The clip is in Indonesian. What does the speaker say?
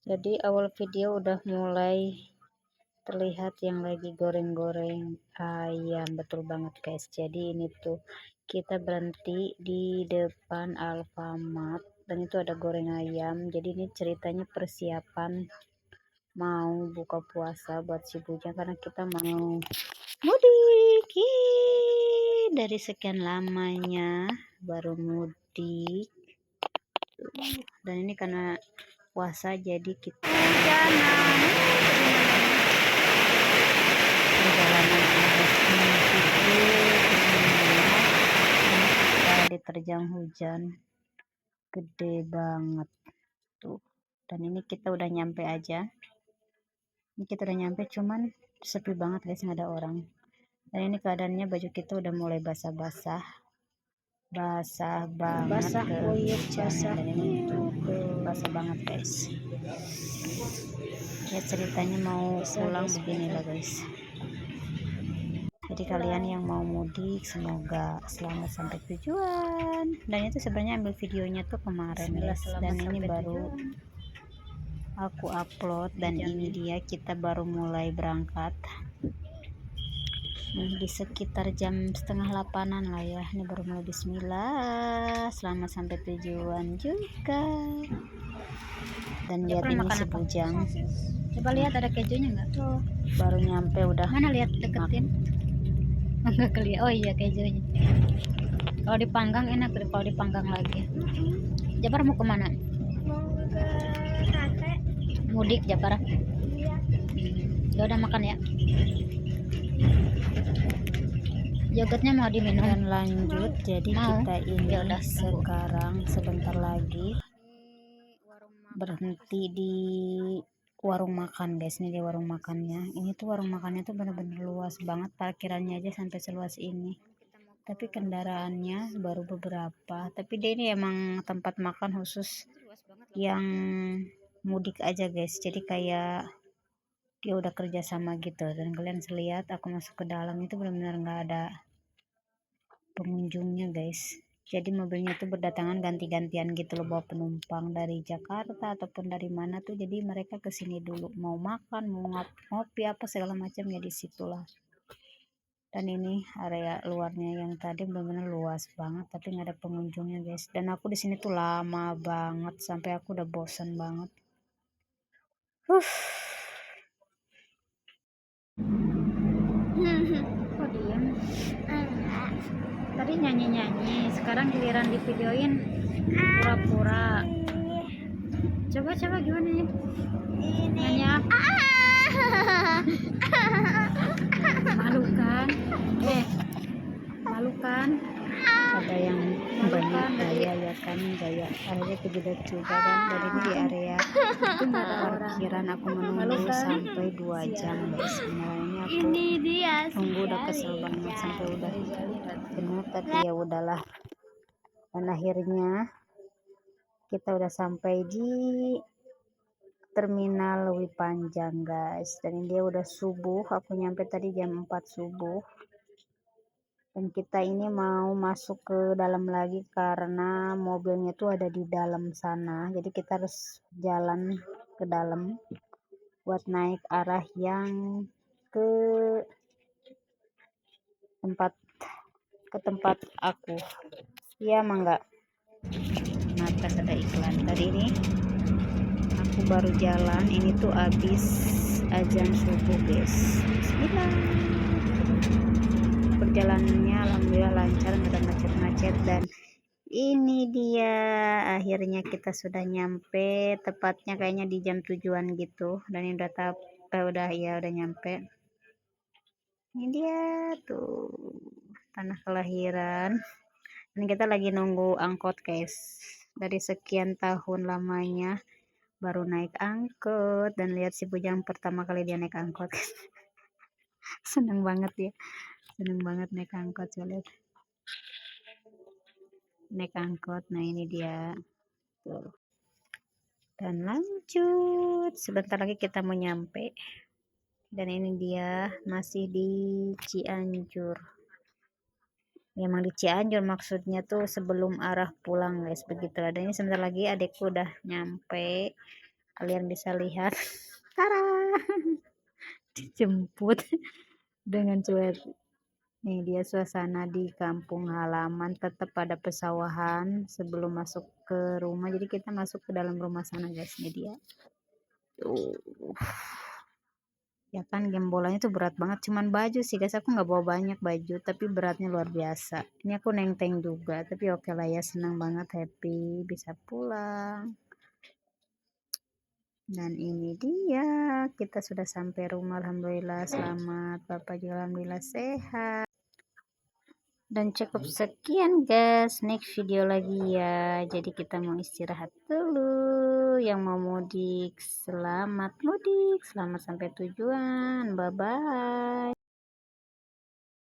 Jadi awal video udah mulai terlihat yang lagi goreng-goreng ayam, betul banget guys. Jadi ini tuh kita berhenti di depan Alfamart dan itu ada goreng ayam. Jadi ini ceritanya persiapan mau buka puasa buat si Bujang, karena kita mau mudik. Dari sekian lamanya baru mudik. Dan ini karena puasa jadi kita jalan perjalanan arus menuju ke kita diterjang hujan gede banget tuh. Dan ini kita udah nyampe aja, ini kita udah nyampe, cuman sepi banget guys, nggak ada orang. Dan ini keadaannya baju kita udah mulai basah-basah banget, basah kuyup basah. Dan ini basah banget guys ya, ceritanya mau pulang beginilah guys. Jadi kalian yang mau mudik semoga selamat sampai tujuan. Dan itu sebenarnya ambil videonya tuh kemarin guys, dan ini baru aku upload. Dan ini dia kita baru mulai berangkat di sekitar jam 7:30 lah ya. Ini baru mulai bismillah, selamat sampai tujuan juga. Dan lihat ini si Bujang, coba lihat ada kejunya nggak tuh, baru nyampe udah. Mana, lihat, deketin. Enggak kelihatan. Oh iya, kejunya. Kalau dipanggang enak, kalau dipanggang lagi. Jabar mau kemana? Mau ke kafe. Mudik Jabar. Iya. Ya udah, makan ya. Yogurtnya mau diminum. Dan lanjut, jadi mau. Kita ini ya udah sekarang sebentar lagi berhenti di warung makan guys. Ini di warung makannya. Ini tuh warung makannya tuh bener-bener luas banget, parkirannya aja sampai seluas ini. Tapi kendaraannya baru beberapa. Tapi dia ini emang tempat makan khusus yang mudik aja guys. Jadi kayak dia udah kerja sama gitu. Dan kalian lihat aku masuk ke dalam itu benar-benar nggak ada pengunjungnya guys. Jadi mobilnya tuh berdatangan ganti-gantian gitu loh, bawa penumpang dari Jakarta ataupun dari mana tuh. Jadi mereka kesini dulu mau makan, mau ngopi apa segala macam ya, disitulah. Dan ini area luarnya yang tadi benar-benar luas banget, tapi nggak ada pengunjungnya guys. Dan aku di sini tuh lama banget sampai aku udah bosan banget. Kok diam? Tadi nyanyi-nyanyi, sekarang giliran di videoin pura-pura. Coba gimana nih? Nyanyi apa? Malu kan? Malu kan? Ada yang banyak gaya ya kan, gaya akhirnya kejedot juga kan. Dan ini di area parkiran aku menunggu sampai 2 jam guys. Sebenarnya ini aku tunggu udah kesel banget sampai udah jenuh, tapi ya udahlah. Dan akhirnya kita udah sampai di terminal Lewi Panjang guys. Dan dia udah subuh, aku nyampe tadi jam 4 subuh. Dan kita ini mau masuk ke dalam lagi karena mobilnya tuh ada di dalam sana. Jadi kita harus jalan ke dalam buat naik arah yang ke tempat aku. Iya mangga. Atas ada iklan. Tadi ini aku baru jalan, ini tuh habis azan subuh guys. Bismillah. Perjalanannya alhamdulillah lancar, nggak ada macet-macet. Dan ini dia akhirnya kita sudah nyampe, tepatnya kayaknya di jam tujuan gitu. Dan ini udah nyampe. Ini dia tuh tanah kelahiran. Dan kita lagi nunggu angkot guys. Dari sekian tahun lamanya baru naik angkot. Dan lihat si Bujang pertama kali dia naik angkot. Seneng banget ya, seneng banget naik angkot. Coba lihat, naik angkot. Nah ini dia tuh. Dan lanjut, sebentar lagi kita mau nyampe. Dan ini dia masih di Cianjur. Memang di Cianjur, maksudnya tuh sebelum arah pulang guys, begitu. Dan ini sebentar lagi adekku udah nyampe. Kalian bisa lihat. Tara, dijemput dengan cuaca. Nih dia suasana di kampung halaman, tetap pada pesawahan sebelum masuk ke rumah. Jadi kita masuk ke dalam rumah sana guys. Ini dia. Tuh. Ya kan game bolanya tuh berat banget. Cuman baju sih guys. Aku nggak bawa banyak baju, tapi beratnya luar biasa. Ini aku nenteng juga, tapi oke lah ya, senang banget, happy bisa pulang. Dan ini dia, kita sudah sampai rumah, alhamdulillah selamat. Bapak juga alhamdulillah sehat. Dan cukup sekian guys, next video lagi ya. Jadi kita mau istirahat dulu. Yang mau mudik, selamat mudik, selamat sampai tujuan, bye bye.